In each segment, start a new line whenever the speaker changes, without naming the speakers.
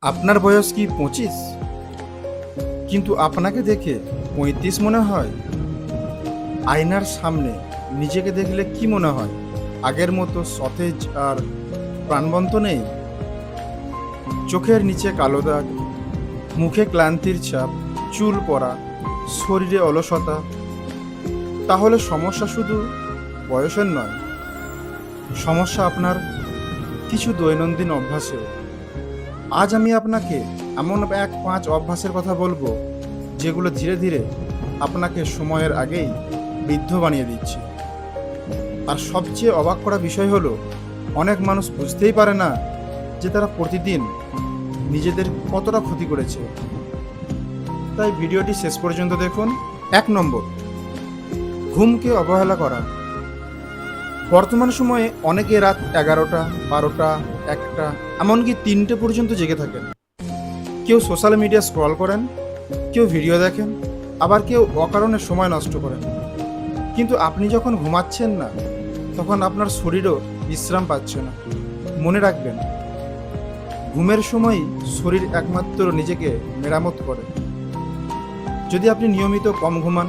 আপনার বয়স কি 25, কিন্তু আপনাকে দেখে 35 মনে হয়? আয়নার সামনে নিজেকে দেখলে কি মনে হয়? আগের মতো সতেজ আর প্রাণবন্ত নেই? চোখের নিচে কালো দাগ, মুখে ক্লান্তির ছাপ, চুল পড়া, শরীরে অলসতা। তাহলে সমস্যা শুধু বয়সের নয়, সমস্যা আপনার কিছু দৈনন্দিন অভ্যাসেও। আজ আমি আপনাকে এমন 5 অভ্যাসের কথা বলবো যেগুলো ধীরে ধীরে আপনাকে সময়ের আগেই বৃদ্ধ বানিয়ে দিচ্ছে। আর সবচেয়ে অবাক করা বিষয় হলো, অনেক মানুষ বুঝতেই পারে না যে তারা প্রতিদিন নিজেদের কতটা ক্ষতি করেছে। তাই ভিডিওটি শেষ পর্যন্ত দেখুন। 1 নম্বর, ঘুমকে অবহেলা করা। বর্তমান সময়ে অনেকে রাত 11টা, 12টা, 1টা, এমনকি 3টে পর্যন্ত জেগে থাকেন। কেউ সোশ্যাল মিডিয়া স্ক্রল করেন, কেউ ভিডিও দেখেন, আবার কেউ অকারণে সময় নষ্ট করেন। কিন্তু আপনি যখন ঘুমাচ্ছেন না, তখন আপনার শরীরও বিশ্রাম পাচ্ছে না। মনে রাখবেন, ঘুমের সময়ই শরীর একমাত্র নিজেকে মেরামত করে। যদি আপনি নিয়মিত কম ঘুমান,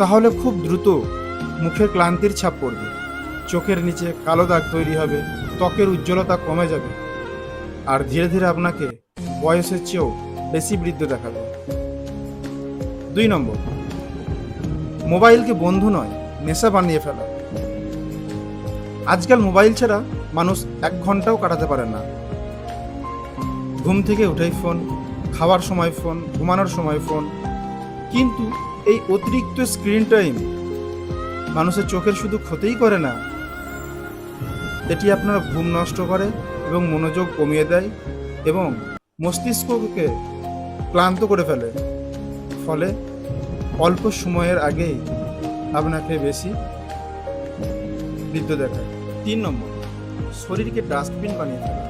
তাহলে খুব দ্রুত মুখের ক্লান্তির ছাপ পড়বে, চোখের নিচে কালো দাগ তৈরি হবে, ত্বকের উজ্জ্বলতা কমে যাবে, আর ধীরে ধীরে আপনাকে বয়সের চেয়েও বেশি বৃদ্ধ দেখাবে। 2 নম্বর, মোবাইলকে বন্ধু নয়, নেশা বানিয়ে ফেলা। আজকাল মোবাইল ছাড়া মানুষ 1 ঘন্টাও কাটাতে পারে না। ঘুম থেকে উঠেই ফোন, খাওয়ার সময় ফোন, ঘুমানোর সময় ফোন। কিন্তু এই অতিরিক্ত স্ক্রিন টাইম মানুষের চোখের শুধু ক্ষতিই করে না, এটি আপনার ঘুম নষ্ট করে এবং মনোযোগ কমিয়ে দেয় এবং মস্তিষ্ককে ক্লান্ত করে ফেলে। ফলে অল্প সময়ের আগেই আপনাকে বেশি বৃদ্ধ দেখায়। 3 নম্বর, শরীরকে ডাস্টবিন বানিয়ে ফেলা।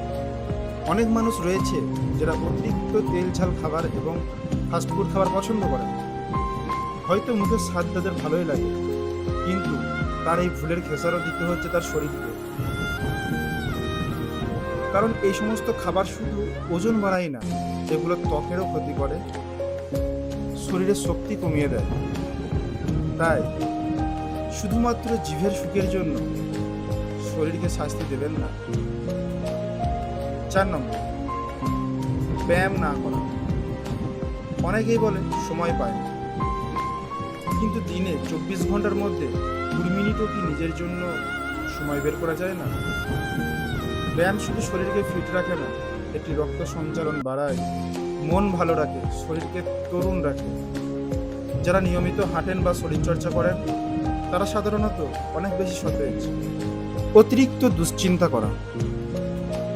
অনেক মানুষ রয়েছে যারা অতিরিক্ত তেল ঝাল খাবার এবং ফাস্টফুড খাবার পছন্দ করে। হয়তো মুখের স্বাদ তাদের ভালোই লাগে, কিন্তু তার এই ভুলের খেসারও দিতে হচ্ছে তার শরীরকে। কারণ এই সমস্ত খাবার শুধু ওজন বাড়ায় না, এগুলো ত্বকেরও ক্ষতি করে, শরীরের শক্তি কমিয়ে দেয়। তাই শুধুমাত্র জিভের সুখের জন্য শরীরকে শাস্তি দেবেন না। 4 নম্বর, ব্যায়াম না করা। অনেকেই বলে সময় পায় না, কিন্তু দিনে 24 ঘন্টার মধ্যে 20 মিনিটও কি নিজের জন্য সময় বের করা যায় না? ব্যায়াম শুধু শরীরকে ফিট রাখে না, এটি রক্ত সঞ্চালন বাড়ায়, মন ভালো রাখে, শরীরকে তরুণ রাখে। যারা নিয়মিত হাঁটেন বা শরীরচর্চা করেন, তারা সাধারণত অনেক বেশি সতেজ। অতিরিক্ত দুশ্চিন্তা করা।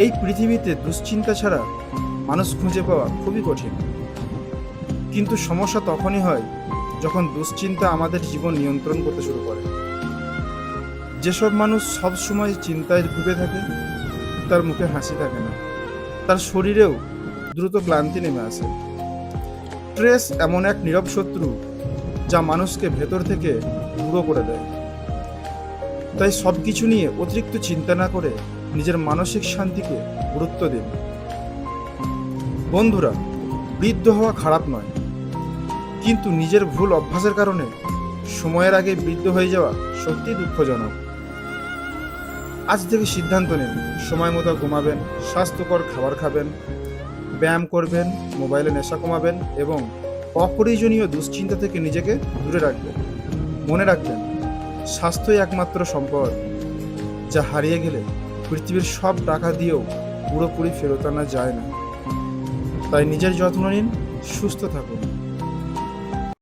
এই পৃথিবীতে দুশ্চিন্তা ছাড়া মানুষ খুঁজে পাওয়া খুবই কঠিন। কিন্তু সমস্যা তখনই হয় যখন দুশ্চিন্তা আমাদের জীবন নিয়ন্ত্রণ করতে শুরু করে। যেসব মানুষ সব সময় চিন্তায় ডুবে থাকে, তার মুখে হাসি থাকে না, তার শরীরেও দ্রুত ক্লান্তি নেমে আসে। স্ট্রেস এমন এক নীরব শত্রু যা মানুষকে ভেতর থেকে বুড়ো করে দেয়। তাই সব কিছু নিয়ে অতিরিক্ত চিন্তা না করে নিজের মানসিক শান্তিকে গুরুত্ব দিন। বন্ধুরা, বৃদ্ধ হওয়া খারাপ নয়, কিন্তু নিজের ভুল অভ্যাসের কারণে সময়ের আগে বৃদ্ধ হয়ে যাওয়া সত্যিই দুঃখজনক। আজ থেকে সিদ্ধান্ত নিন, সময় মতো ঘুমাবেন, স্বাস্থ্যকর খাবার খাবেন, ব্যায়াম করবেন, মোবাইলে নেশা কমাবেন এবং অপ্রয়োজনীয় দুশ্চিন্তা থেকে নিজেকে দূরে রাখবেন। মনে রাখবেন, স্বাস্থ্যই একমাত্র সম্পদ, যা হারিয়ে গেলে পৃথিবীর সব টাকা দিয়েও পুরোপুরি ফেরত আনা যায় না। তাই নিজের যত্ন নিন, সুস্থ থাকুন।